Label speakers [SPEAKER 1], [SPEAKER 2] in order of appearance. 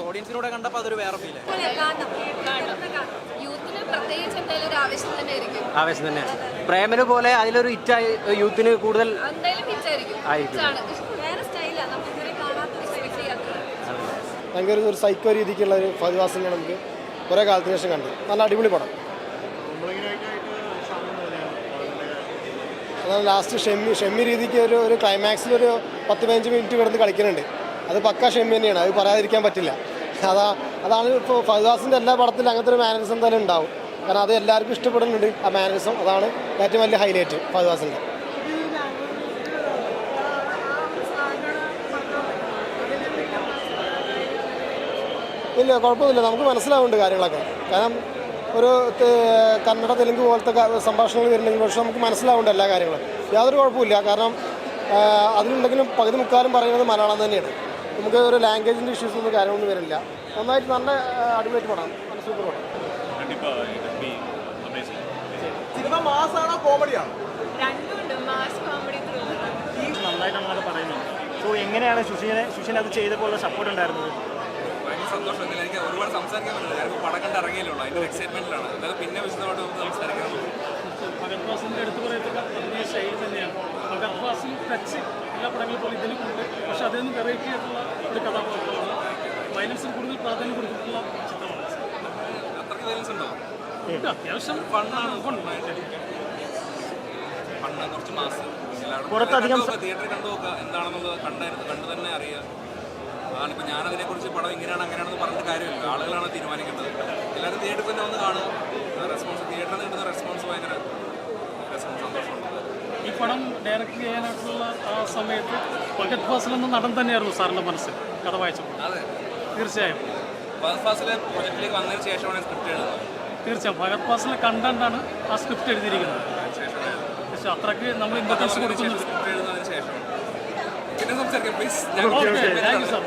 [SPEAKER 1] ഓഡിയൻസിലൂടെ കണ്ടപ്പോൾ അതൊരു വേറെ ഫീൽ ആവേശം തന്നെ. പ്രേമന് പോലെ അതിലൊരു ഹിറ്റായി യൂത്തിന് കൂടുതൽ
[SPEAKER 2] ഭയങ്കര ഒരു സൈക്കോ രീതിക്കുള്ള ഒരു ഫഹദ് നമുക്ക് കുറേ കാലത്തിന് ശേഷം കണ്ടു. നല്ല അടിപൊളി പടം. അതാണ് ലാസ്റ്റ് ഷെമ്മി രീതിക്ക് ഒരു ക്ലൈമാക്സിലൊരു 10-15 മിനിറ്റ് കിടന്ന് കളിക്കുന്നുണ്ട്. അത് പക്ക ഷെമ്മി തന്നെയാണ്, അത് പറയാതിരിക്കാൻ പറ്റില്ല. അതാണ് ഇപ്പോൾ ഫഹദ് എല്ലാ പടത്തിലും അങ്ങനത്തെ ഒരു മാനറിസം എന്തായാലും ഉണ്ടാവും. കാരണം അത് എല്ലാവർക്കും ഇഷ്ടപ്പെടുന്നുണ്ട് ആ മാനറിസം. അതാണ് ഏറ്റവും വലിയ ഹൈലൈറ്റ് ഫഹദ്. ഇല്ല, കുഴപ്പമൊന്നുമില്ല, നമുക്ക് മനസ്സിലാവുന്നുണ്ട് കാര്യങ്ങളൊക്കെ. കാരണം ഒരു കന്നഡ തെലുങ്ക് പോലത്തെ സംഭാഷണങ്ങൾ വരുന്നെങ്കിൽ പക്ഷേ നമുക്ക് മനസ്സിലാവുന്നുണ്ട് എല്ലാ കാര്യങ്ങളും. യാതൊരു കുഴപ്പമില്ല. കാരണം അതിലുണ്ടെങ്കിലും പകുതി മുക്കാലും പറയുന്നത് മലയാളം തന്നെയാണ്. നമുക്ക് ഒരു ലാംഗ്വേജിൻ്റെ ഇഷ്യൂസ് ഒന്നും കാര്യമൊന്നും വരില്ല. നന്നായിട്ട് നല്ല അടിപൊളിയായിട്ട് പടം, നല്ല സൂപ്പർ പടം.
[SPEAKER 3] സിനിമ മാസാണോ കോമഡിയാണോ?
[SPEAKER 4] നന്നായിട്ട് പറയുന്നു. സോ എങ്ങനെയാണ് സുഷിനെ അത് ചെയ്തപ്പോൾ സപ്പോർട്ട് ഉണ്ടായിരുന്നത്?
[SPEAKER 5] സന്തോഷം. എനിക്ക് ഒരുപാട് സംസാരിക്കാൻ പറ്റില്ല. ഞാനിപ്പോൾ പടം കണ്ട് ഇറങ്ങിയല്ലോ, അതിൻ്റെ എക്സൈറ്റ്മെൻറ്റിലാണ്. അതായത് പിന്നെ വിശദമായിട്ട് നമുക്ക് സംസാരിക്കണം.
[SPEAKER 6] ഫഹദ് ഫാസിലിൻ്റെ എടുത്തു പറയത്തക്ക അഭിനയ ശൈലി തന്നെയാണ്. ഫഹദ് ഫാസിൽ ടച്ച് എല്ലാ പടങ്ങളും പോലെ ഇതിലും ഉണ്ട്. പക്ഷെ അതിൽ നിന്ന് വെറൈറ്റി ആയിട്ടുള്ള ഒരു കഥാപാത്രമാണ്. വയലൻസിന് കൂടുതൽ പ്രാധാന്യം കൊടുത്തിട്ടുള്ള ചിത്രമാണ്.
[SPEAKER 5] അത്രയ്ക്ക് വയലൻസ് ഉണ്ടോ?
[SPEAKER 6] അത്യാവശ്യം
[SPEAKER 5] ഫണ്ണാണ്. ഫണ്ണ് കുറച്ച് മാസം തിയേറ്ററിൽ കണ്ടു നോക്കുക എന്താണെന്നുള്ളത് കണ്ടു തന്നെ അറിയുക. അതാണിപ്പോൾ ഞാനതിനെക്കുറിച്ച് പടം ഇങ്ങനെയാണ് അങ്ങനെയാണെന്ന് പറഞ്ഞിട്ട് കാര്യമില്ല. ആളുകളാണ് തീരുമാനിക്കേണ്ടത്. എല്ലാവരും തിയേറ്ററിൽ തന്നെ ഒന്ന് കാണുക. റെസ്പോൺസ് തിയേറ്ററിൽ കിട്ടുന്ന റെസ്പോൺസ് ഭയങ്കര സന്തോഷമുണ്ട്.
[SPEAKER 6] ഈ പടം ഡയറക്റ്റ് ചെയ്യാനായിട്ടുള്ള ആ സമയത്ത് ഫഹദ് ഫാസിൽ എന്ന നടൻ തന്നെയായിരുന്നു സാറിൻ്റെ മനസ്സിൽ കഥ വായിച്ചപ്പോൾ?
[SPEAKER 5] അതെ,
[SPEAKER 6] തീർച്ചയായും.
[SPEAKER 5] ഫഹദ് ഫാസിലെ പ്രൊജക്റ്റിലേക്ക് വന്നതിന് ശേഷമാണ് സ്ക്രിപ്റ്റ് എഴുതുന്നത്.
[SPEAKER 6] തീർച്ചയായും ഫഹദ് ഫാസിലെ കണ്ടാണ് ആ സ്ക്രിപ്റ്റ് എഴുതിയിരിക്കുന്നത്. പക്ഷേ അത്രയ്ക്ക് നമ്മൾ ഇമ്പോർട്ടൻസ് കൊടുക്കുന്നത്
[SPEAKER 5] സ്ക്രിപ്റ്റ് എഴുതുന്നതിന് ശേഷം. പിന്നെ സംസാരിക്കാം പ്ലീസ്.
[SPEAKER 6] Thank you sir.